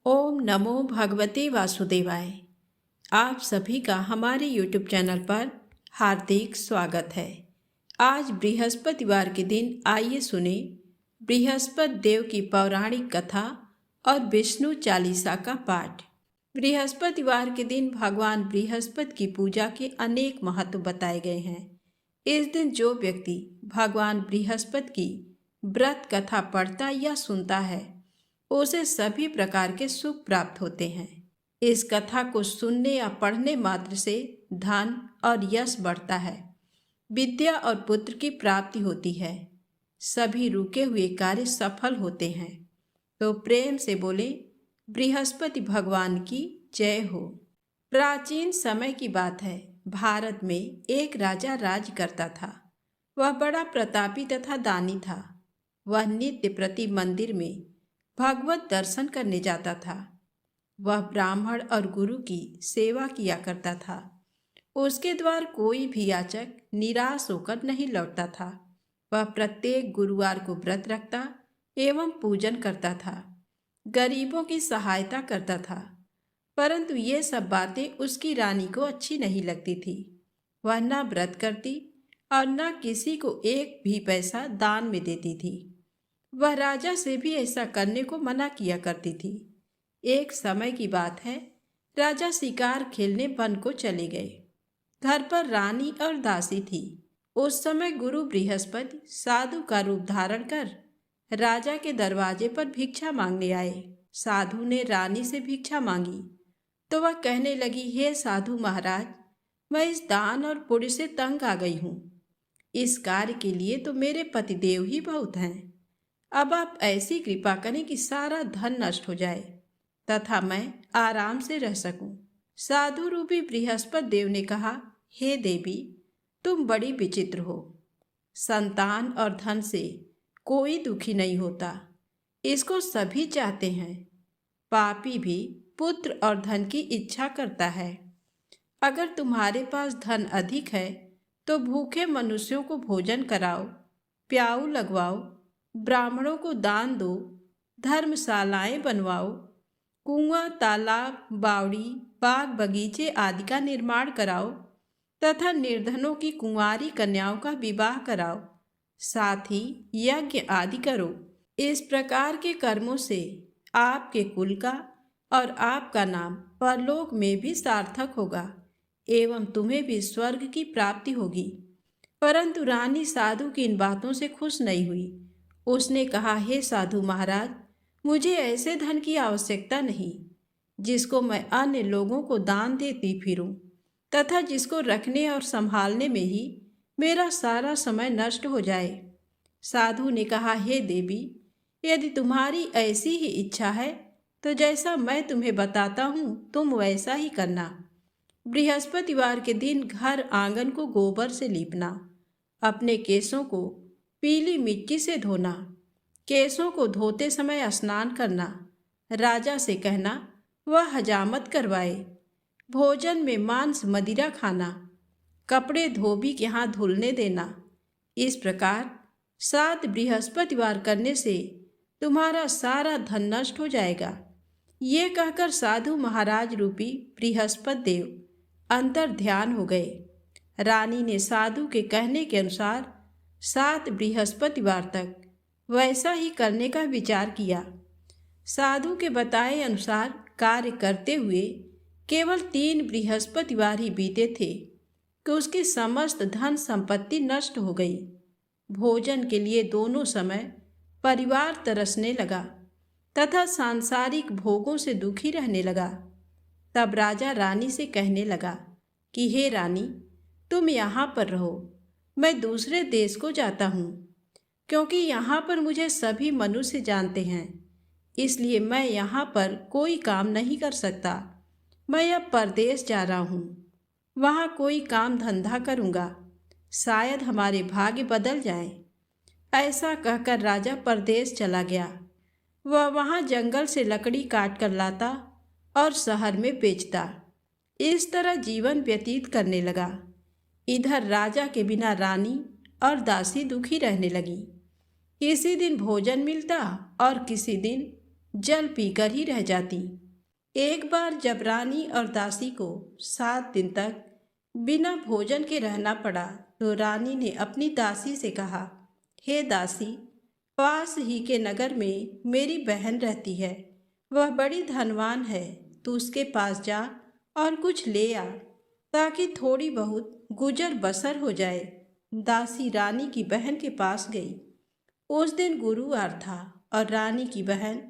ओम नमो भगवते वासुदेवाय। आप सभी का हमारे YouTube चैनल पर हार्दिक स्वागत है। आज बृहस्पतिवार के दिन आइए सुने बृहस्पति देव की पौराणिक कथा और विष्णु चालीसा का पाठ। बृहस्पतिवार के दिन भगवान बृहस्पति की पूजा के अनेक महत्व बताए गए हैं। इस दिन जो व्यक्ति भगवान बृहस्पति की व्रत कथा पढ़ता या सुनता है उसे सभी प्रकार के सुख प्राप्त होते हैं। इस कथा को सुनने या पढ़ने मात्र से धन और यश बढ़ता है, विद्या और पुत्र की प्राप्ति होती है, सभी रुके हुए कार्य सफल होते हैं। तो प्रेम से बोले बृहस्पति भगवान की जय हो। प्राचीन समय की बात है। भारत में एक राजा राज करता था। वह बड़ा प्रतापी तथा दानी था। वह नित्य प्रति मंदिर में भगवत दर्शन करने जाता था। वह ब्राह्मण और गुरु की सेवा किया करता था। उसके द्वार कोई भी याचक निराश होकर नहीं लौटता था। वह प्रत्येक गुरुवार को व्रत रखता एवं पूजन करता था, गरीबों की सहायता करता था। परंतु ये सब बातें उसकी रानी को अच्छी नहीं लगती थी। वह न व्रत करती और न किसी को एक भी पैसा दान में देती थी। वह राजा से भी ऐसा करने को मना किया करती थी। एक समय की बात है, राजा शिकार खेलने वन को चले गए। घर पर रानी और दासी थी। उस समय गुरु बृहस्पति साधु का रूप धारण कर राजा के दरवाजे पर भिक्षा मांगने आए। साधु ने रानी से भिक्षा मांगी तो वह कहने लगी, हे साधु महाराज, मैं इस दान और पुण्य से तंग आ गई हूँ। इस कार्य के लिए तो मेरे पतिदेव ही बहुत हैं। अब आप ऐसी कृपा करें कि सारा धन नष्ट हो जाए तथा मैं आराम से रह सकूं। साधु रूपी बृहस्पति देव ने कहा, हे देवी, तुम बड़ी विचित्र हो। संतान और धन से कोई दुखी नहीं होता, इसको सभी चाहते हैं। पापी भी पुत्र और धन की इच्छा करता है। अगर तुम्हारे पास धन अधिक है तो भूखे मनुष्यों को भोजन कराओ, प्याऊ लगवाओ, ब्राह्मणों को दान दो, धर्मशालाएं बनवाओ, कुआं, तालाब, बावड़ी, बाग बगीचे आदि का निर्माण कराओ तथा निर्धनों की कुंवारी कन्याओं का विवाह कराओ, साथ ही यज्ञ आदि करो। इस प्रकार के कर्मों से आपके कुल का और आपका नाम परलोक में भी सार्थक होगा एवं तुम्हें भी स्वर्ग की प्राप्ति होगी। परंतु रानी साधु की इन बातों से खुश नहीं हुई। उसने कहा, हे साधु महाराज, मुझे ऐसे धन की आवश्यकता नहीं जिसको मैं अन्य लोगों को दान देती फिरूं तथा जिसको रखने और संभालने में ही मेरा सारा समय नष्ट हो जाए। साधु ने कहा, हे देवी, यदि तुम्हारी ऐसी ही इच्छा है तो जैसा मैं तुम्हें बताता हूँ तुम वैसा ही करना। बृहस्पतिवार के दिन घर आंगन को गोबर से लीपना, अपने केसों को पीली मिट्टी से धोना, केसों को धोते समय स्नान करना, राजा से कहना वह हजामत करवाए, भोजन में मांस मदिरा खाना, कपड़े धोबी के हाथ धुलने देना। इस प्रकार 7 बृहस्पतिवार करने से तुम्हारा सारा धन नष्ट हो जाएगा। ये कहकर साधु महाराज रूपी बृहस्पति देव अंतर ध्यान हो गए। रानी ने साधु के कहने के अनुसार 7 बृहस्पतिवार तक वैसा ही करने का विचार किया। साधु के बताए अनुसार कार्य करते हुए केवल 3 बृहस्पतिवार ही बीते थे कि उसकी समस्त धन संपत्ति नष्ट हो गई। भोजन के लिए दोनों समय परिवार तरसने लगा तथा सांसारिक भोगों से दुखी रहने लगा। तब राजा रानी से कहने लगा कि हे रानी, तुम यहाँ पर रहो, मैं दूसरे देश को जाता हूँ, क्योंकि यहाँ पर मुझे सभी मनुष्य जानते हैं, इसलिए मैं यहाँ पर कोई काम नहीं कर सकता। मैं अब परदेश जा रहा हूँ, वहाँ कोई काम धंधा करूँगा, शायद हमारे भाग्य बदल जाएं। ऐसा कहकर राजा परदेश चला गया। वह वहाँ जंगल से लकड़ी काट कर लाता और शहर में बेचता। इस तरह जीवन व्यतीत करने लगा। इधर राजा के बिना रानी और दासी दुखी रहने लगी। किसी दिन भोजन मिलता और किसी दिन जल पीकर ही रह जाती। एक बार जब रानी और दासी को 7 दिन तक बिना भोजन के रहना पड़ा तो रानी ने अपनी दासी से कहा, हे दासी, पास ही के नगर में मेरी बहन रहती है। वह बड़ी धनवान है। तू उसके पास जा और कुछ ले आ ताकि थोड़ी बहुत गुजर बसर हो जाए। दासी रानी की बहन के पास गई। उस दिन गुरुवार था और रानी की बहन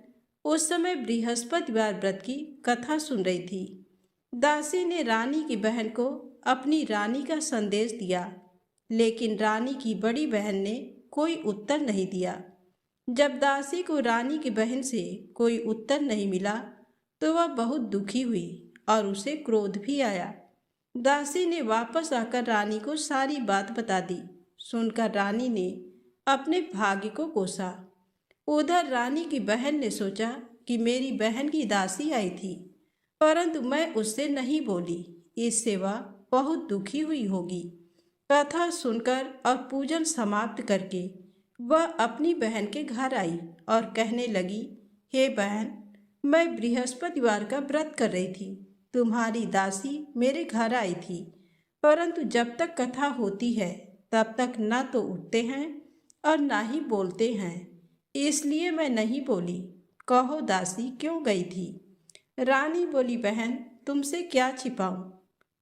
उस समय बृहस्पतिवार व्रत की कथा सुन रही थी। दासी ने रानी की बहन को अपनी रानी का संदेश दिया, लेकिन रानी की बड़ी बहन ने कोई उत्तर नहीं दिया। जब दासी को रानी की बहन से कोई उत्तर नहीं मिला तो वह बहुत दुखी हुई और उसे क्रोध भी आया। दासी ने वापस आकर रानी को सारी बात बता दी। सुनकर रानी ने अपने भाग्य को कोसा। उधर रानी की बहन ने सोचा कि मेरी बहन की दासी आई थी, परंतु मैं उससे नहीं बोली, इससे वह बहुत दुखी हुई होगी। कथा सुनकर और पूजन समाप्त करके वह अपनी बहन के घर आई और कहने लगी, हे बहन, मैं बृहस्पतिवार का व्रत कर रही थी। तुम्हारी दासी मेरे घर आई थी, परंतु जब तक कथा होती है तब तक न तो उठते हैं और ना ही बोलते हैं, इसलिए मैं नहीं बोली। कहो दासी क्यों गई थी? रानी बोली, बहन, तुमसे क्या छिपाऊं?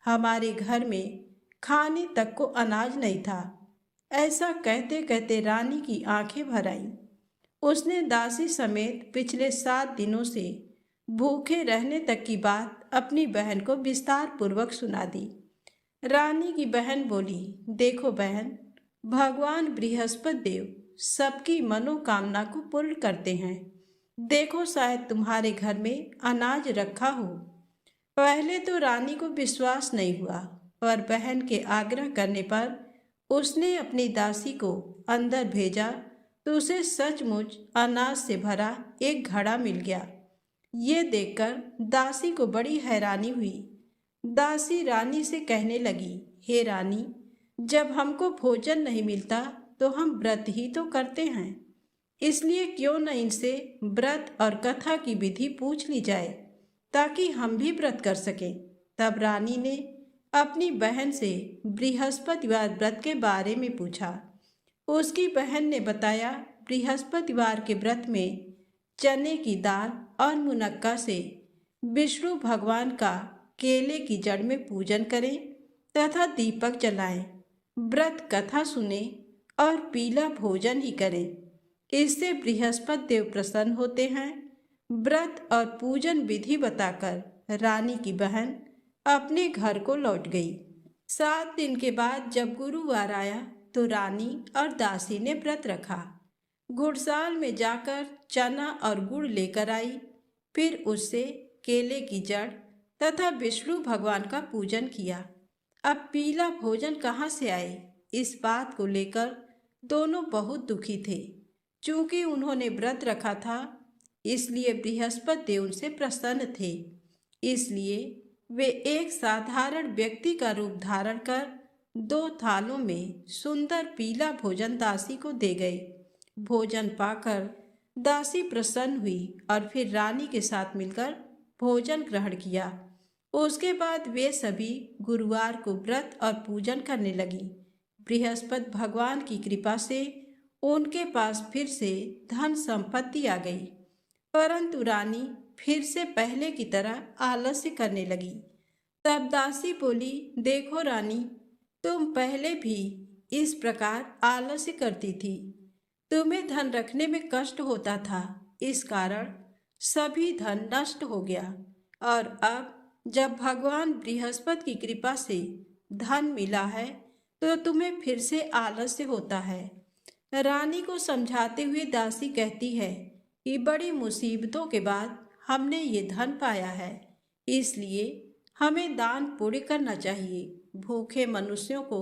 हमारे घर में खाने तक को अनाज नहीं था। ऐसा कहते कहते रानी की आंखें भर आईं। उसने दासी समेत पिछले 7 दिनों से भूखे रहने तक की बात अपनी बहन को विस्तार पूर्वक सुना दी। रानी की बहन बोली, देखो बहन, भगवान बृहस्पति देव सबकी मनोकामना को पूर्ण करते हैं। देखो, शायद तुम्हारे घर में अनाज रखा हो। पहले तो रानी को विश्वास नहीं हुआ, पर बहन के आग्रह करने पर उसने अपनी दासी को अंदर भेजा तो उसे सचमुच अनाज से भरा एक घड़ा मिल गया। ये देखकर दासी को बड़ी हैरानी हुई। दासी रानी से कहने लगी, हे रानी, जब हमको भोजन नहीं मिलता तो हम व्रत ही तो करते हैं, इसलिए क्यों न इनसे व्रत और कथा की विधि पूछ ली जाए ताकि हम भी व्रत कर सकें। तब रानी ने अपनी बहन से बृहस्पतिवार व्रत के बारे में पूछा। उसकी बहन ने बताया, बृहस्पतिवार के व्रत में चने की दाल और मुनक्का से विष्णु भगवान का केले की जड़ में पूजन करें तथा दीपक जलाएं, व्रत कथा सुने और पीला भोजन ही करें। इससे बृहस्पति देव प्रसन्न होते हैं। व्रत और पूजन विधि बताकर रानी की बहन अपने घर को लौट गई। 7 दिन के बाद जब गुरुवार आया तो रानी और दासी ने व्रत रखा। गुड़साल में जाकर चना और गुड़ लेकर आई, फिर उससे केले की जड़ तथा विष्णु भगवान का पूजन किया। अब पीला भोजन कहाँ से आए, इस बात को लेकर दोनों बहुत दुखी थे। चूंकि उन्होंने व्रत रखा था, इसलिए बृहस्पति देव उनसे प्रसन्न थे। इसलिए वे एक साधारण व्यक्ति का रूप धारण कर 2 थालों में सुंदर पीला भोजन दासी को दे गए। भोजन पाकर दासी प्रसन्न हुई और फिर रानी के साथ मिलकर भोजन ग्रहण किया। उसके बाद वे सभी गुरुवार को व्रत और पूजन करने लगी। बृहस्पति भगवान की कृपा से उनके पास फिर से धन संपत्ति आ गई, परंतु रानी फिर से पहले की तरह आलस्य करने लगी। तब दासी बोली, देखो रानी, तुम पहले भी इस प्रकार आलस्य करती थी। तुम्हें धन रखने में कष्ट होता था, इस कारण सभी धन नष्ट हो गया, और अब जब भगवान बृहस्पति की कृपा से धन मिला है तो तुम्हें फिर से आलस्य होता है। रानी को समझाते हुए दासी कहती है कि बड़ी मुसीबतों के बाद हमने ये धन पाया है, इसलिए हमें दान पुण्य करना चाहिए, भूखे मनुष्यों को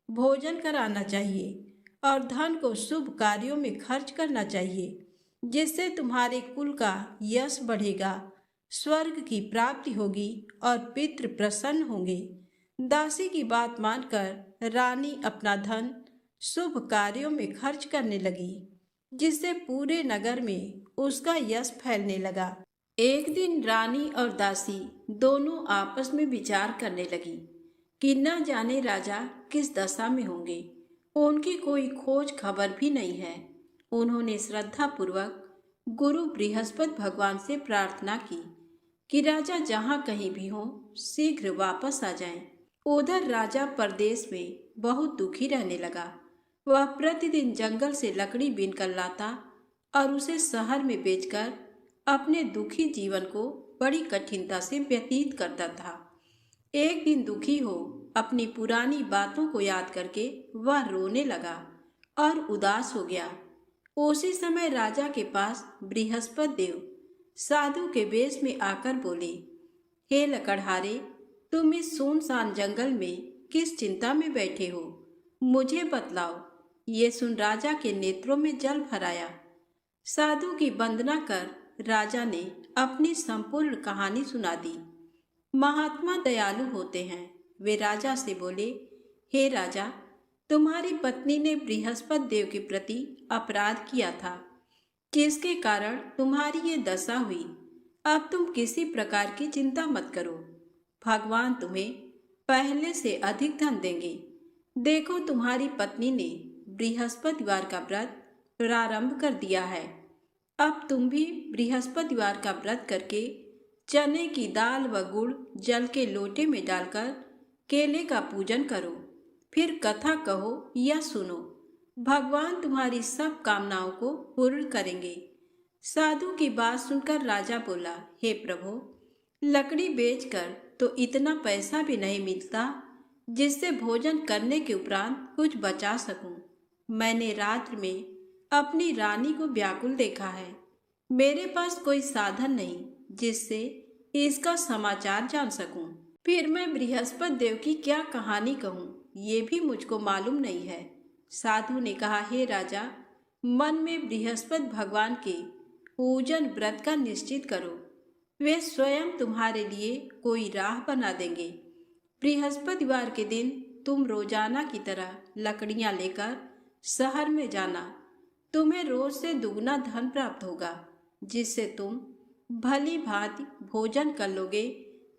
भोजन कराना चाहिए और धन को शुभ कार्यों में खर्च करना चाहिए, जिससे तुम्हारे कुल का यश बढ़ेगा, स्वर्ग की प्राप्ति होगी और पितृ प्रसन्न होंगे। दासी की बात मानकर रानी अपना धन शुभ कार्यों में खर्च करने लगी, जिससे पूरे नगर में उसका यश फैलने लगा। एक दिन रानी और दासी दोनों आपस में विचार करने लगी कि न जाने राजा किस दशा में होंगे। उनकी कोई खोज खबर भी नहीं है। उन्होंने श्रद्धा पूर्वक गुरु बृहस्पति भगवान से प्रार्थना की कि राजा जहाँ कहीं भी हो शीघ्र वापस आ जाएं। उधर राजा परदेश में बहुत दुखी रहने लगा। वह प्रतिदिन जंगल से लकड़ी बीनकर लाता और उसे शहर में बेचकर अपने दुखी जीवन को बड़ी कठिनता से व्यतीत करता था। एक दिन दुखी हो अपनी पुरानी बातों को याद करके वह रोने लगा और उदास हो गया। उसी समय राजा के पास बृहस्पति देव साधु के वेश में आकर बोले, हे लकड़हारे, तुम इस सुनसान जंगल में किस चिंता में बैठे हो, मुझे बतलाओ। ये सुन राजा के नेत्रों में जल भर आया। साधु की वंदना कर राजा ने अपनी संपूर्ण कहानी सुना दी। महात्मा दयालु होते हैं। वे राजा से बोले, हे राजा, तुम्हारी पत्नी ने बृहस्पति देव के प्रति अपराध किया था, जिसके कारण तुम्हारी ये दशा हुई। अब तुम किसी प्रकार की चिंता मत करो, भगवान तुम्हें पहले से अधिक धन देंगे। देखो, तुम्हारी पत्नी ने बृहस्पतिवार का व्रत प्रारंभ कर दिया है। अब तुम भी बृहस्पतिवार का व्रत करके चने की दाल व गुड़ जल के लोटे में डालकर केले का पूजन करो। फिर कथा कहो या सुनो, भगवान तुम्हारी सब कामनाओं को पूर्ण करेंगे। साधु की बात सुनकर राजा बोला, हे प्रभु, लकड़ी बेचकर तो इतना पैसा भी नहीं मिलता जिससे भोजन करने के उपरांत कुछ बचा सकूं। मैंने रात्र में अपनी रानी को व्याकुल देखा है। मेरे पास कोई साधन नहीं जिससे इसका समाचार जान सकूं। फिर मैं बृहस्पति देव की क्या कहानी कहूं, ये भी मुझको मालूम नहीं है। साधु ने कहा, हे राजा, मन में बृहस्पति भगवान के पूजन व्रत का निश्चित करो। वे स्वयं तुम्हारे लिए कोई राह बना देंगे। बृहस्पतिवार के दिन तुम रोजाना की तरह लकड़ियां लेकर शहर में जाना। तुम्हें रोज से दुगना धन प्राप्त होगा, जिससे तुम भली भांति भोजन कर लोगे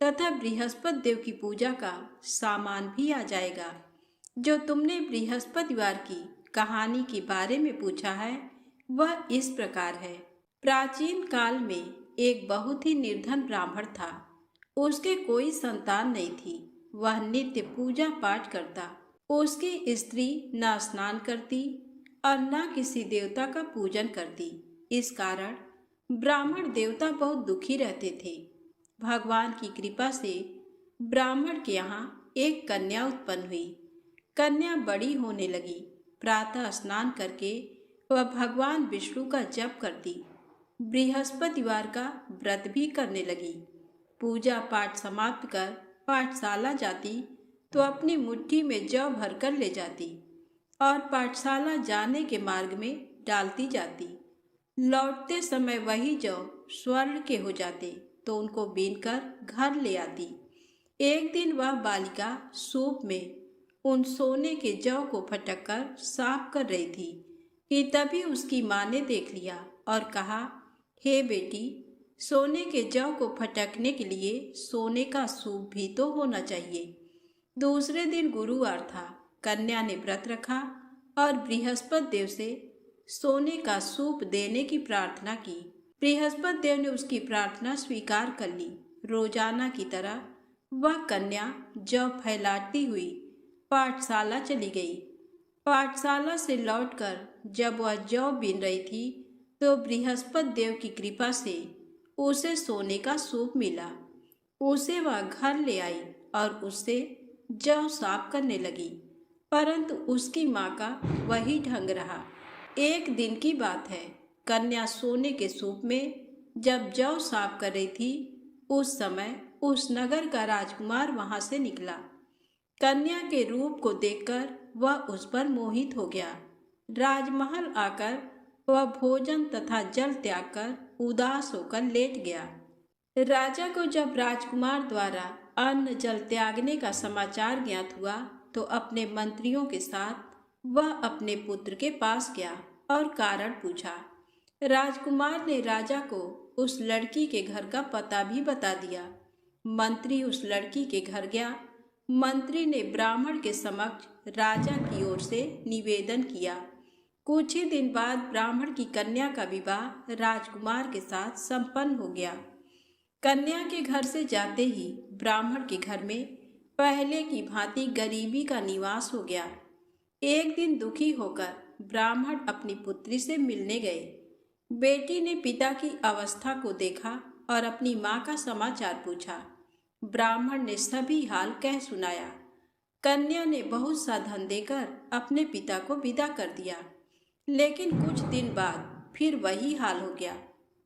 तथा बृहस्पति देव की पूजा का सामान भी आ जाएगा। जो तुमने बृहस्पतिवार की कहानी के बारे में पूछा है वह इस प्रकार है। प्राचीन काल में एक बहुत ही निर्धन ब्राह्मण था। उसके कोई संतान नहीं थी। वह नित्य पूजा पाठ करता। उसकी स्त्री न स्नान करती और न किसी देवता का पूजन करती। इस कारण ब्राह्मण देवता बहुत दुखी रहते थे। भगवान की कृपा से ब्राह्मण के यहाँ एक कन्या उत्पन्न हुई। कन्या बड़ी होने लगी। प्रातः स्नान करके वह भगवान विष्णु का जप करती। बृहस्पतिवार का व्रत भी करने लगी। पूजा पाठ समाप्त कर पाठशाला जाती तो अपनी मुट्ठी में जौ भरकर ले जाती और पाठशाला जाने के मार्ग में डालती जाती। लौटते समय वही जौ स्वर्ण के हो जाते तो उनको बीनकर घर ले आती। एक दिन वह बालिका सूप में उन सोने के जौ को फटक कर साफ कर रही थी कि तभी उसकी माँ ने देख लिया और कहा, हे बेटी, सोने के जौ को फटकने के लिए सोने का सूप भी तो होना चाहिए। दूसरे दिन गुरुवार था। कन्या ने व्रत रखा और बृहस्पति देव से सोने का सूप देने की प्रार्थना की। बृहस्पति देव ने उसकी प्रार्थना स्वीकार कर ली। रोजाना की तरह वह कन्या जौ फैलाती हुई पाठशाला चली गई। पाठशाला से लौटकर जब वह जौ बीन रही थी तो बृहस्पति देव की कृपा से उसे सोने का सूप मिला। उसे वह घर ले आई और उससे जौ साफ करने लगी, परंतु उसकी माँ का वही ढंग रहा। एक दिन की बात है, कन्या सोने के सूप में जब जौ साफ कर रही थी, उस समय उस नगर का राजकुमार वहां से निकला। कन्या के रूप को देखकर वह उस पर मोहित हो गया। राजमहल आकर वह भोजन तथा जल त्याग कर उदास होकर लेट गया। राजा को जब राजकुमार द्वारा अन्न जल त्यागने का समाचार ज्ञात हुआ तो अपने मंत्रियों के साथ वह अपने पुत्र के पास गया और कारण पूछा। राजकुमार ने राजा को उस लड़की के घर का पता भी बता दिया। मंत्री उस लड़की के घर गया। मंत्री ने ब्राह्मण के समक्ष राजा की ओर से निवेदन किया। कुछ ही दिन बाद ब्राह्मण की कन्या का विवाह राजकुमार के साथ संपन्न हो गया। कन्या के घर से जाते ही ब्राह्मण के घर में पहले की भांति गरीबी का निवास हो गया। एक दिन दुखी होकर ब्राह्मण अपनी पुत्री से मिलने गए। बेटी ने पिता की अवस्था को देखा और अपनी माँ का समाचार पूछा। ब्राह्मण ने सभी हाल कह सुनाया। कन्या ने बहुत सा धन देकर अपने पिता को विदा कर दिया, लेकिन कुछ दिन बाद फिर वही हाल हो गया।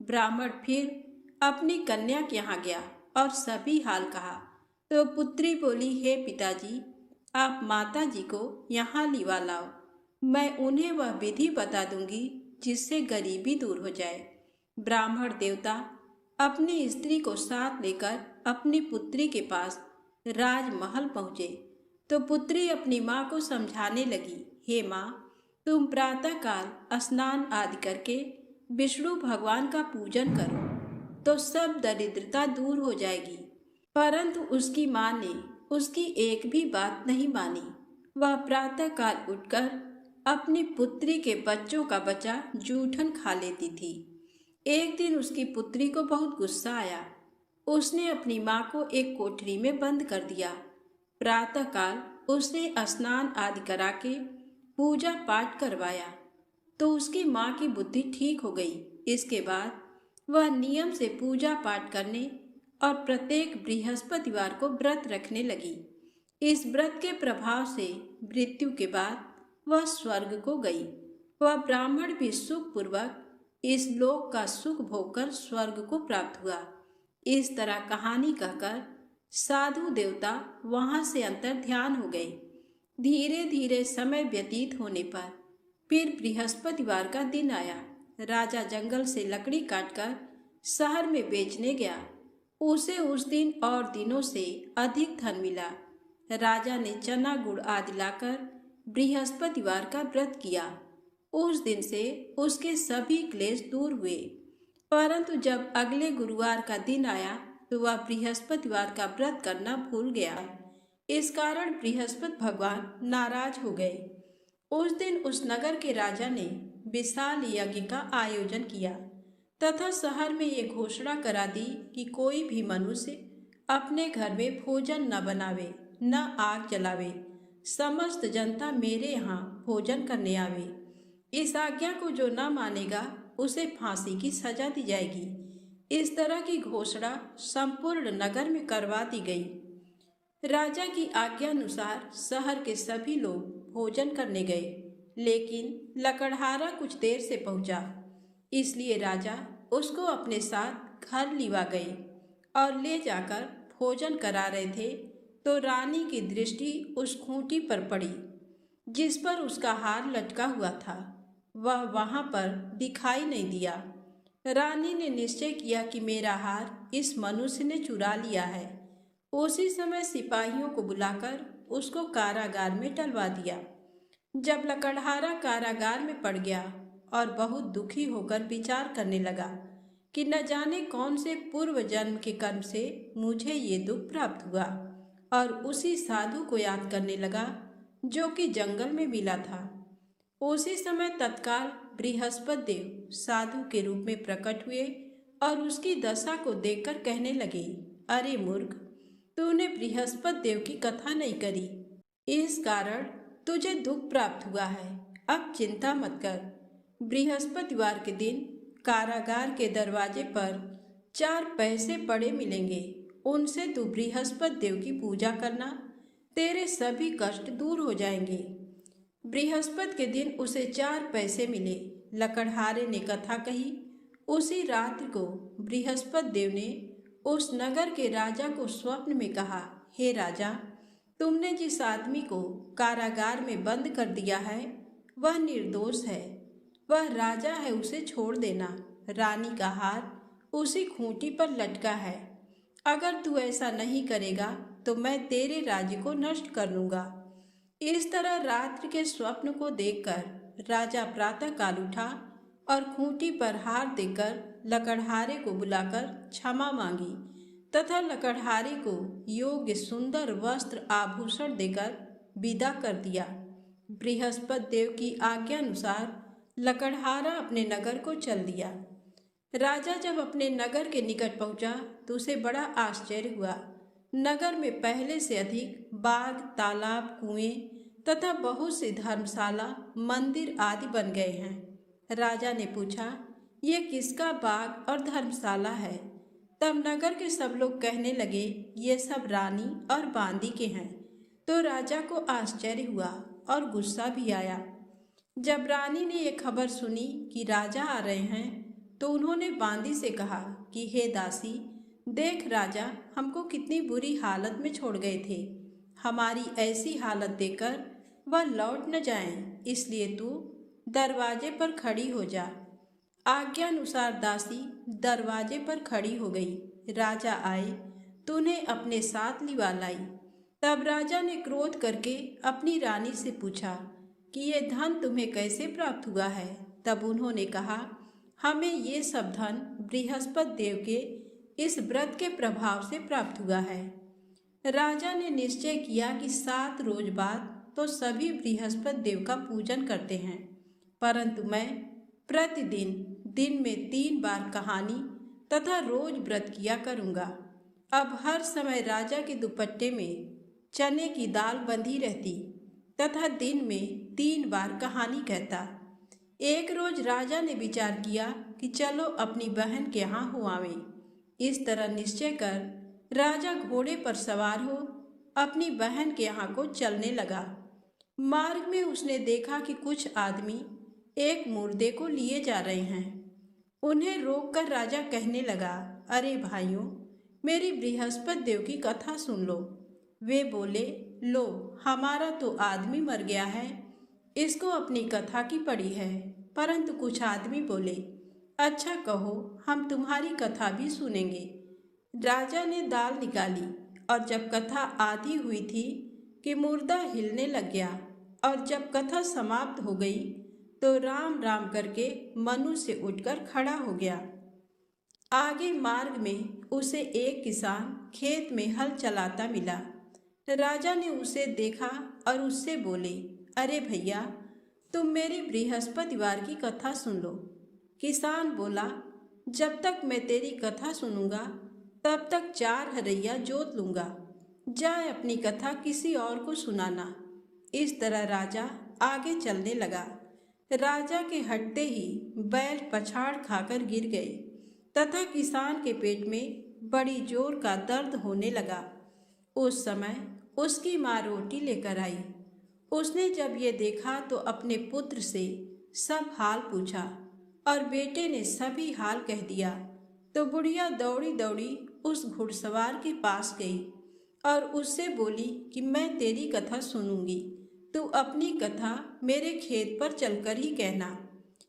ब्राह्मण फिर अपनी कन्या के यहाँ गया और सभी हाल कहा तो पुत्री बोली, हे पिताजी, आप माता जी को यहाँ लिवा लाओ। मैं उन्हें वह विधि बता दूंगी जिससे गरीबी दूर हो जाए। ब्राह्मण देवता अपनी स्त्री को साथ लेकर अपनी पुत्री के पास राजमहल पहुँचे तो पुत्री अपनी माँ को समझाने लगी, हे माँ, तुम प्रातःकाल स्नान आदि करके विष्णु भगवान का पूजन करो तो सब दरिद्रता दूर हो जाएगी। परंतु उसकी माँ ने उसकी एक भी बात नहीं मानी। वह प्रातःकाल उठकर अपनी पुत्री के बच्चों का बचा जूठन खा लेती थी। एक दिन उसकी पुत्री को बहुत गुस्सा आया। उसने अपनी माँ को एक कोठरी में बंद कर दिया। प्रातःकाल उसने स्नान आदि करा के पूजा पाठ करवाया तो उसकी माँ की बुद्धि ठीक हो गई। इसके बाद वह नियम से पूजा पाठ करने और प्रत्येक बृहस्पतिवार को व्रत रखने लगी। इस व्रत के प्रभाव से मृत्यु के बाद वह स्वर्ग को गई। वह ब्राह्मण भी सुखपूर्वक इस लोक का सुख भोगकर स्वर्ग को प्राप्त हुआ। इस तरह कहानी कहकर साधु देवता वहां से अंतर ध्यान हो गए। धीरे धीरे समय व्यतीत होने पर फिर बृहस्पतिवार का दिन आया। राजा जंगल से लकड़ी काटकर शहर में बेचने गया। उसे उस दिन और दिनों से अधिक धन मिला। राजा ने चना गुड़ आदि लाकर बृहस्पतिवार का व्रत किया। उस दिन से उसके सभी क्लेश दूर हुए। परंतु जब अगले गुरुवार का दिन आया तो वह बृहस्पतिवार का व्रत करना भूल गया। इस कारण बृहस्पति भगवान नाराज हो गए। उस दिन उस नगर के राजा ने विशाल यज्ञ का आयोजन किया तथा शहर में ये घोषणा करा दी कि कोई भी मनुष्य अपने घर में भोजन न बनावे, न आग जलावे। समस्त जनता मेरे यहाँ भोजन करने आवे। इस आज्ञा को जो न मानेगा उसे फांसी की सजा दी जाएगी। इस तरह की घोषणा संपूर्ण नगर में करवा दी गई। राजा की आज्ञा अनुसार शहर के सभी लोग भोजन करने गए, लेकिन लकड़हारा कुछ देर से पहुंचा। इसलिए राजा उसको अपने साथ घर लिवा गए और ले जाकर भोजन करा रहे थे तो रानी की दृष्टि उस खूंटी पर पड़ी जिस पर उसका हार लटका हुआ था। वह वहां पर दिखाई नहीं दिया। रानी ने निश्चय किया कि मेरा हार इस मनुष्य ने चुरा लिया है। उसी समय सिपाहियों को बुलाकर उसको कारागार में डलवा दिया। जब लकड़हारा कारागार में पड़ गया और बहुत दुखी होकर विचार करने लगा कि न जाने कौन से पूर्व जन्म के कर्म से मुझे ये दुख प्राप्त हुआ, और उसी साधु को याद करने लगा जो कि जंगल में मिला था। उसी समय तत्काल बृहस्पति देव साधु के रूप में प्रकट हुए और उसकी दशा को देखकर कहने लगे, अरे मूर्ख, तूने बृहस्पति देव की कथा नहीं करी, इस कारण तुझे दुख प्राप्त हुआ है। अब चिंता मत कर। बृहस्पतिवार के दिन कारागार के दरवाजे पर 4 पैसे पड़े मिलेंगे। उनसे तू बृहस्पति देव की पूजा करना, तेरे सभी कष्ट दूर हो जाएंगे। बृहस्पति के दिन उसे 4 पैसे मिले। लकड़हारे ने कथा कही। उसी रात्रि को बृहस्पति देव ने उस नगर के राजा को स्वप्न में कहा, हे राजा, तुमने जिस आदमी को कारागार में बंद कर दिया है वह निर्दोष है। वह राजा है, उसे छोड़ देना। रानी का हार उसी खूंटी पर लटका है। अगर तू ऐसा नहीं करेगा तो मैं तेरे राज्य को नष्ट कर लूँगा। इस तरह रात्रि के स्वप्न को देखकर राजा प्रातःकाल उठा और खूंटी पर हार देकर लकड़हारे को बुलाकर क्षमा मांगी तथा लकड़हारे को योग्य सुंदर वस्त्र आभूषण देकर विदा कर दिया। बृहस्पति देव की आज्ञा अनुसार लकड़हारा अपने नगर को चल दिया। राजा जब अपने नगर के निकट पहुंचा तो उसे बड़ा आश्चर्य हुआ। नगर में पहले से अधिक बाग, तालाब, कुएं तथा बहुत सी धर्मशाला, मंदिर आदि बन गए हैं। राजा ने पूछा, ये किसका बाग और धर्मशाला है? तब नगर के सब लोग कहने लगे, ये सब रानी और बांदी के हैं। तो राजा को आश्चर्य हुआ और गुस्सा भी आया। जब रानी ने ये खबर सुनी कि राजा आ रहे हैं तो उन्होंने बांदी से कहा कि हे दासी, देख राजा हमको कितनी बुरी हालत में छोड़ गए थे। हमारी ऐसी हालत देखकर वह लौट न जाएं, इसलिए तू दरवाजे पर खड़ी हो जा। आज्ञा अनुसार दासी दरवाजे पर खड़ी हो गई। राजा आए तो उन्हें अपने साथ लिवा लाई। तब राजा ने क्रोध करके अपनी रानी से पूछा कि ये धन तुम्हें कैसे प्राप्त हुआ है? तब उन्होंने कहा, हमें ये सब धन बृहस्पति देव के इस व्रत के प्रभाव से प्राप्त हुआ है। राजा ने निश्चय किया कि 7 रोज बाद तो सभी बृहस्पति देव का पूजन करते हैं, परंतु मैं प्रतिदिन दिन में 3 बार कहानी तथा रोज व्रत किया करूँगा। अब हर समय राजा के दुपट्टे में चने की दाल बंधी रहती तथा दिन में 3 बार कहानी कहता। एक रोज राजा ने विचार किया कि चलो अपनी बहन के यहाँ हो आवें। इस तरह निश्चय कर राजा घोड़े पर सवार हो अपनी बहन के यहाँ को चलने लगा। मार्ग में उसने देखा कि कुछ आदमी एक मुर्दे को लिए जा रहे हैं। उन्हें रोककर राजा कहने लगा, अरे भाइयों, मेरी बृहस्पति देव की कथा सुन लो। वे बोले, लो हमारा तो आदमी मर गया है, इसको अपनी कथा की पड़ी है। परंतु कुछ आदमी बोले, अच्छा कहो, हम तुम्हारी कथा भी सुनेंगे। राजा ने दाल निकाली और जब कथा आधी हुई थी कि मुर्दा हिलने लग गया, और जब कथा समाप्त हो गई तो राम राम करके मनुष्य उठकर खड़ा हो गया। आगे मार्ग में उसे एक किसान खेत में हल चलाता मिला। राजा ने उसे देखा और उससे बोले, अरे भैया, तुम मेरी बृहस्पतिवार की कथा सुन लो। किसान बोला, जब तक मैं तेरी कथा सुनूंगा तब तक 4 हरैया जोत लूंगा। जाए अपनी कथा किसी और को सुनाना। इस तरह राजा आगे चलने लगा। राजा के हटते ही बैल पछाड़ खाकर गिर गए तथा किसान के पेट में बड़ी जोर का दर्द होने लगा। उस समय उसकी माँ रोटी लेकर आई। उसने जब ये देखा तो अपने पुत्र से सब हाल पूछा और बेटे ने सभी हाल कह दिया। तो बुढ़िया दौड़ी दौड़ी उस घुड़सवार के पास गई और उससे बोली कि मैं तेरी कथा सुनूंगी, तू अपनी कथा मेरे खेत पर चलकर ही कहना।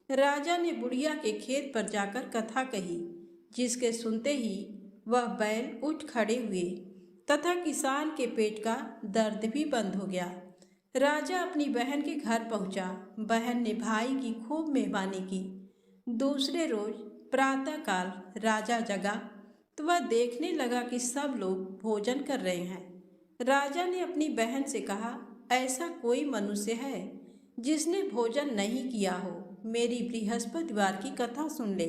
राजा ने बुढ़िया के खेत पर जाकर कथा कही, जिसके सुनते ही वह बैल उठ खड़े हुए तथा किसान के पेट का दर्द भी बंद हो गया। राजा अपनी बहन के घर पहुंचा। बहन ने भाई की खूब मेहमानी की। दूसरे रोज प्रातःकाल राजा जगा तो वह देखने लगा कि सब लोग भोजन कर रहे हैं। राजा ने अपनी बहन से कहा, ऐसा कोई मनुष्य है जिसने भोजन नहीं किया हो, मेरी बृहस्पतिवार की कथा सुन ले।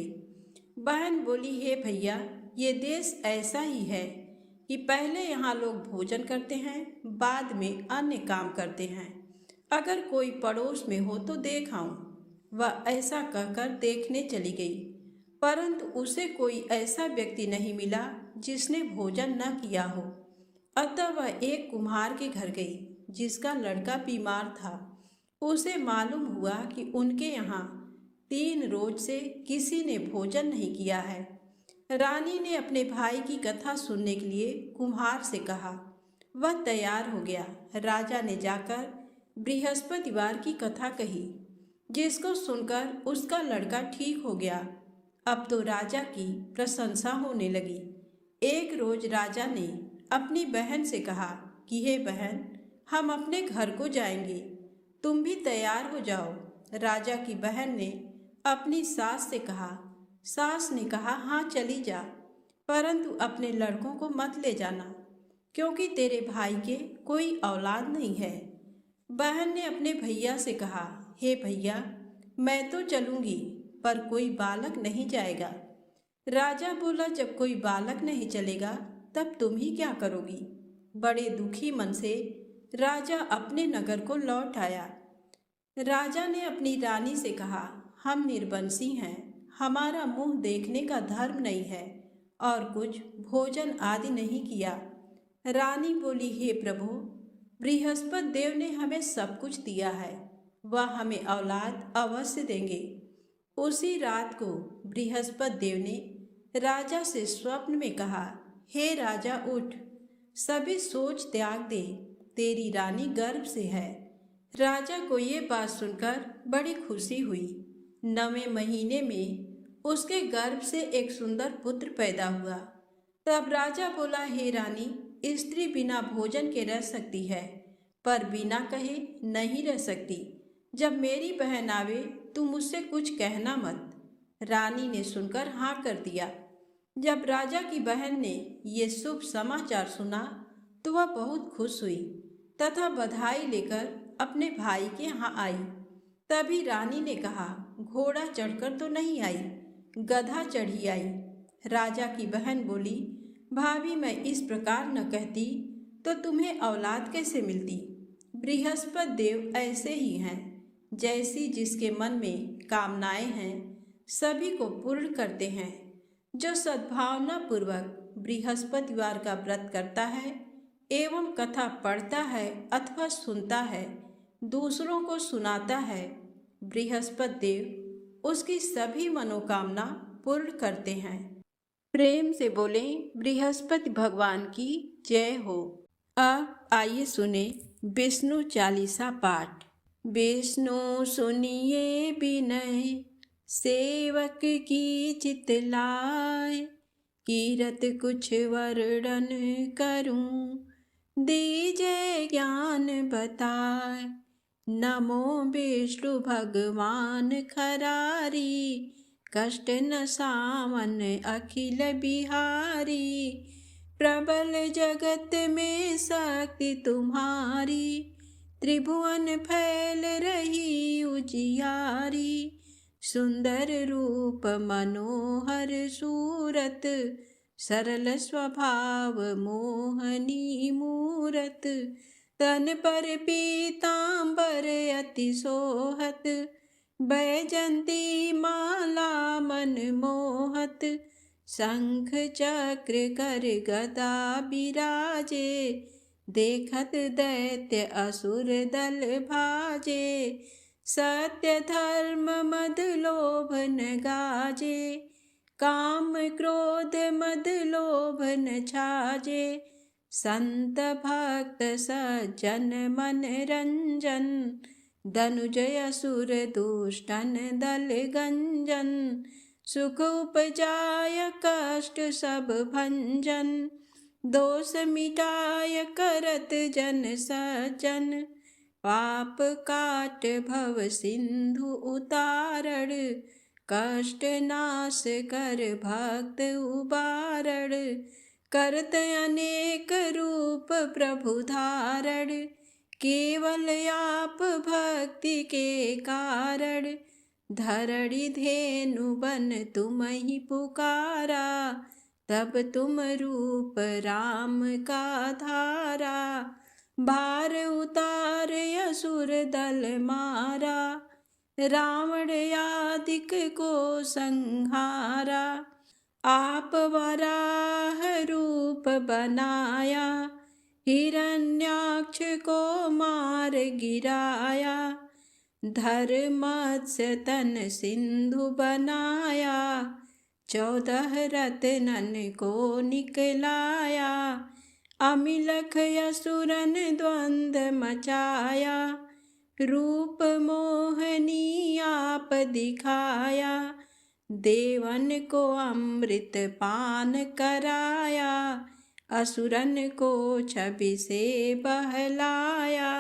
बहन बोली, हे भैया, ये देश ऐसा ही है कि पहले यहाँ लोग भोजन करते हैं, बाद में अन्य काम करते हैं। अगर कोई पड़ोस में हो तो देख आऊं। वह ऐसा कहकर देखने चली गई, परंतु उसे कोई ऐसा व्यक्ति नहीं मिला जिसने भोजन न किया हो। अतः वह एक कुम्हार के घर गई जिसका लड़का बीमार था। उसे मालूम हुआ कि उनके यहाँ 3 रोज से किसी ने भोजन नहीं किया है। रानी ने अपने भाई की कथा सुनने के लिए कुम्हार से कहा। वह तैयार हो गया। राजा ने जाकर बृहस्पतिवार की कथा कही, जिसको सुनकर उसका लड़का ठीक हो गया। अब तो राजा की प्रशंसा होने लगी। एक रोज राजा ने अपनी बहन से कहा कि हे बहन, हम अपने घर को जाएंगे, तुम भी तैयार हो जाओ। राजा की बहन ने अपनी सास से कहा। सास ने कहा, हाँ चली जा, परंतु अपने लड़कों को मत ले जाना, क्योंकि तेरे भाई के कोई औलाद नहीं है। बहन ने अपने भैया से कहा, हे भैया, मैं तो चलूंगी, पर कोई बालक नहीं जाएगा। राजा बोला, जब कोई बालक नहीं चलेगा तब तुम ही क्या करोगी। बड़े दुखी मन से राजा अपने नगर को लौट आया। राजा ने अपनी रानी से कहा, हम निर्वंशी हैं, हमारा मुंह देखने का धर्म नहीं है और कुछ भोजन आदि नहीं किया। रानी बोली, हे प्रभु, बृहस्पति देव ने हमें सब कुछ दिया है, वह हमें औलाद अवश्य देंगे। उसी रात को बृहस्पति देव ने राजा से स्वप्न में कहा, हे राजा उठ, सभी सोच त्याग दे, तेरी रानी गर्भ से है। राजा को ये बात सुनकर बड़ी खुशी हुई। 9वें महीने में उसके गर्भ से एक सुंदर पुत्र पैदा हुआ। तब राजा बोला, हे रानी, स्त्री बिना भोजन के रह सकती है, पर बिना कहे नहीं रह सकती। जब मेरी बहन आवे तू मुझसे कुछ कहना मत। रानी ने सुनकर हाँ कर दिया। जब राजा की बहन ने ये शुभ समाचार सुना तो वह बहुत खुश हुई तथा बधाई लेकर अपने भाई के यहाँ आई। तभी रानी ने कहा, घोड़ा चढ़कर तो नहीं आई, गधा चढ़ी आई। राजा की बहन बोली, भाभी, मैं इस प्रकार न कहती तो तुम्हें औलाद कैसे मिलती। बृहस्पति देव ऐसे ही हैं, जैसी जिसके मन में कामनाएं हैं सभी को पूर्ण करते हैं। जो सद्भावना पूर्वक बृहस्पतिवार का व्रत करता है एवं कथा पढ़ता है अथवा सुनता है, दूसरों को सुनाता है, बृहस्पति देव उसकी सभी मनोकामना पूर्ण करते हैं। प्रेम से बोलें, बृहस्पति भगवान की जय हो। अब आइए सुने विष्णु चालीसा पाठ। विष्णु सुनिए विनय, सेवक की चित लाय, कीरत कुछ वर्णन करूं, दीजय ज्ञान बताए। नमो विष्णु भगवान खरारी, कष्ट न सावन अखिल बिहारी। प्रबल जगत में शक्ति तुम्हारी, त्रिभुवन फैल रही उजियारी। सुंदर रूप मनोहर सूरत, सरल स्वभाव मोहनी मूरत। तन पर पीतांबर अति सोहत, बैजंती माला मन मोहत। शंख चक्र कर गदा बिराजे, देखत दैत्य असुर दल भाजे। सत्य धर्म मद लोभ न गाजे, काम क्रोध मद लोभ न छाजे। संत भक्त सज्जन मन रंजन, धनुजय असुर दुष्टन दल गंजन। सुख उपजाय कष्ट सब भंजन, दोष मिटाय करत जन सज्जन। पाप काट भव सिंधु उतारण, कष्ट नाश कर भक्त उबारण। करत अनेक रूप प्रभु धारण, केवल आप भक्ति के कारण। धरणी धेनु बन तुम ही पुकारा, तब तुम रूप राम का धारा। भार उतार असुर दल मारा, रावण यादिक को संहारा। आप वराह रूप बनाया, हिरण्याक्ष को मार गिराया। धर्मत्स्य तन सिंधु बनाया, 14 रत्नन को निकलाया। अमिलख असुरन द्वंद्व मचाया, रूप मोहनी आप दिखाया। देवन को अमृत पान कराया, असुरन को छवि से बहलाया।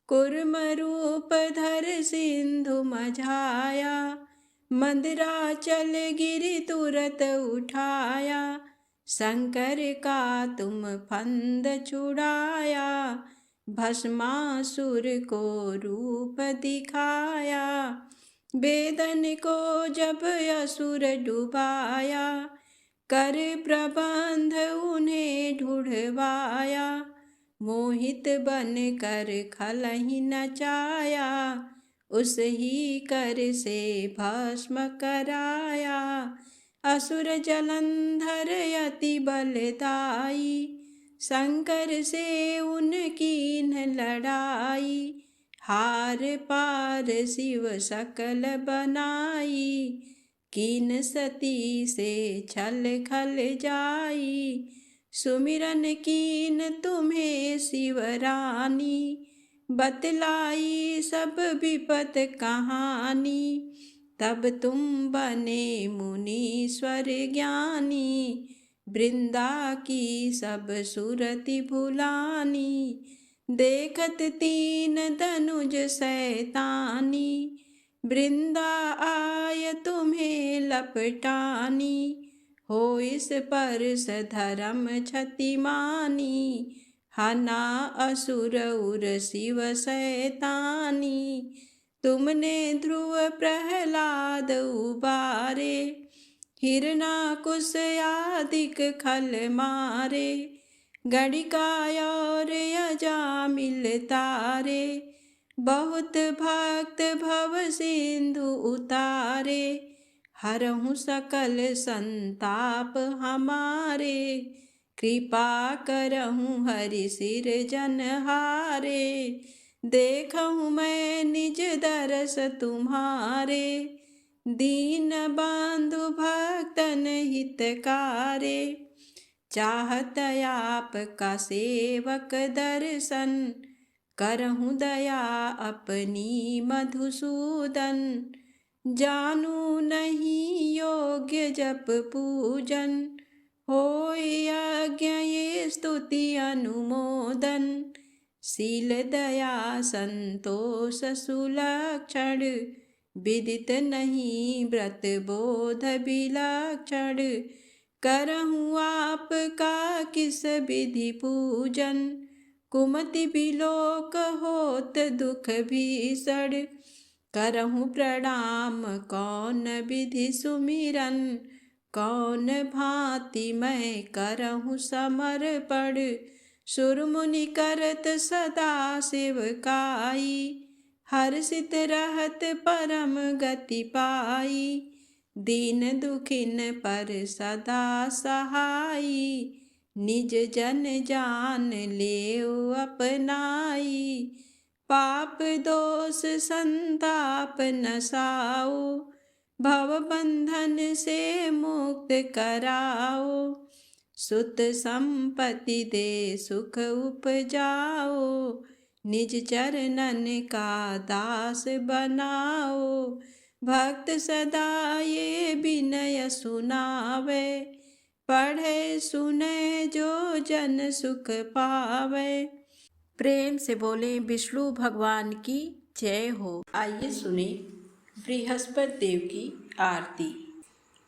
कुर्म रूप धर सिंधु मझाया, मंदराचल गिरि तुरत उठाया, शंकर का तुम फंद छुड़ाया। भस्मासुर को रूप दिखाया, वेदन को जब असुर डुबाया। कर प्रबंध उन्हें ढूढ़वाया, मोहित बन कर खलहि नचाया। उस ही कर से भस्म कराया, असुर जलंधर अति बलदाई। शंकर से उनकी न लड़ाई, हार पार शिव सकल बनाई। कीन सती से छल खल जाई, सुमिरन कीन तुम्हें शिवरानी। बतलाई सब विपत कहानी, तब तुम बने मुनीश्वर ज्ञानी। वृंदा की सब सुरति भुलानी, देखत तीन धनुज शैतानी। वृंदा आय तुम्हें लपटानी, हो इस पर धर्म क्षति मानी। हना असुर उर शिव शैतानी, तुमने ध्रुव प्रहलाद उबारे। हिरणाकुश आदिक खल मारे, गणिका और अजामिल तारे। बहुत भक्त भव सिंधु उतारे, हरहु सकल संताप हमारे। कृपा करहु हरि सिर जनहारे, देखहु मैं निज दरस तुम्हारे। दीन बंधु भक्तन हितकारे, चाहत आप का सेवक दर्शन। करहु दया अपनी मधुसूदन, जानू नहीं योग्य जप पूजन। होय यज्ञ ये स्तुति अनुमोदन, शील दया संतोष सुलक्षण। विदित नहीं व्रत बोध विलक्षण, करहु आप का किस विधि पूजन। कुमति बिलोक होत दुख भीषण, करहु प्रणाम कौन विधि सुमिरन। कौन भांति मैं करहु समर्पण, सुर मुनि करत सदा सेवकाई। हर्षित रहत परम गति पाई, दीन दुखिन पर सदा सहाई। निज जन जान लेओ अपनाई, पाप दोष संताप नसाओ। भव बंधन से मुक्त कराओ, सुत संपत्ति दे सुख उपजाओ। निज चरणन का दास बनाओ, भक्त सदा ये विनय सुनावे। पढ़े सुने जो जन सुख पावे। प्रेम से बोले विष्णु भगवान की जय हो। आइए सुने बृहस्पति देव की आरती।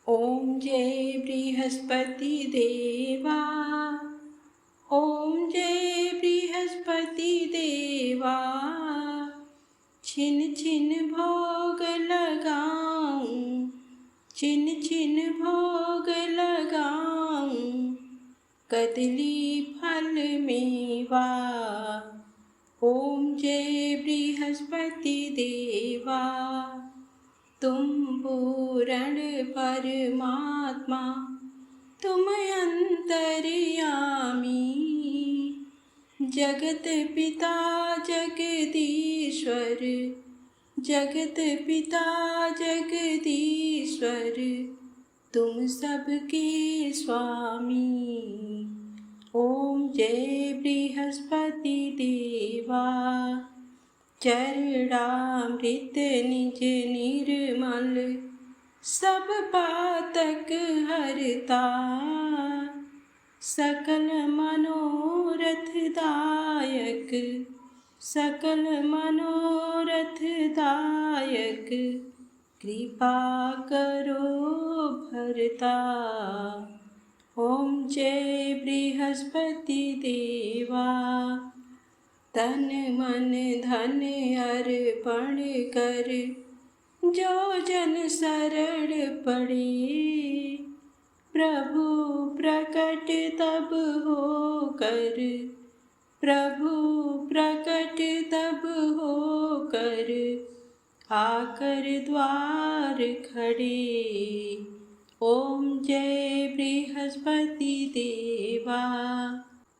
ओम जय बृहस्पति देवा, ओम जय बृहस्पति देवा। छिन छिन भोग लगाऊं, छिन छिन भोग लगाऊं, कदली फल मेवा। ओम जय बृहस्पति देवा, तुम पूर्ण परमात्मा, तुम अंतर्यामी। जगत पिता जगदीश्वर, जगत पिता जगदीश्वर, तुम सबके स्वामी। ओम जय बृहस्पति देवा, चरणामृत निज निर्मल, सब पातक हरता। सकल मनोरथ दायक, सकल मनोरथ दायक, कृपा करो भरता। ओम जय बृहस्पति देवा। तन मन धन अर्पण कर, जो जन शरण पड़े। प्रभु प्रकट तब हो कर, प्रभु प्रकट तब हो कर, आकर द्वार खड़े। ओम जय बृहस्पति देवा।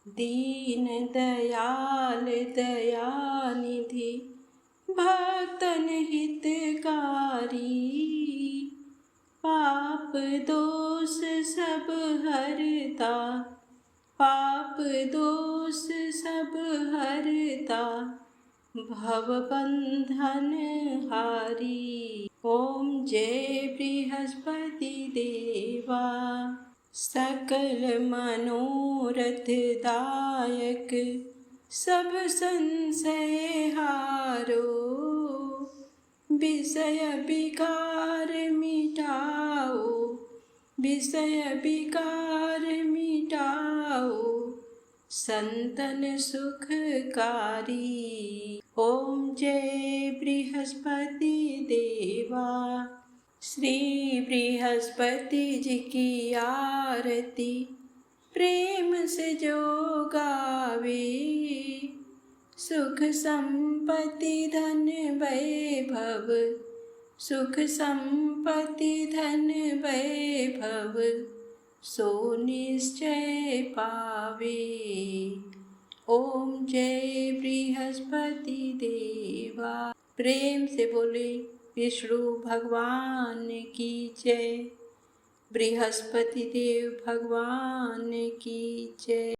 दीन दयाल दयानिधि, भक्तन हितकारी। पाप दोष सब हरता, पाप दोष सब हरता, भव बंधन हारी। ओम जय बृहस्पति देवा। सकल मनोरथ दायक, सब संशय हारो। विषय विकार मिटाओ, विषय विकार मिटाओ, संतन सुखकारी। ओम जय बृहस्पति देवा। श्री बृहस्पति जी की आरती प्रेम से जो गावे। सुख संपत्ति धन वैभव, सुख संपत्ति धन वैभव, सो निश्चय पावे। ओम जय बृहस्पति देवा। प्रेम से बोले विष्णु भगवान की जय, बृहस्पति देव भगवान की जय।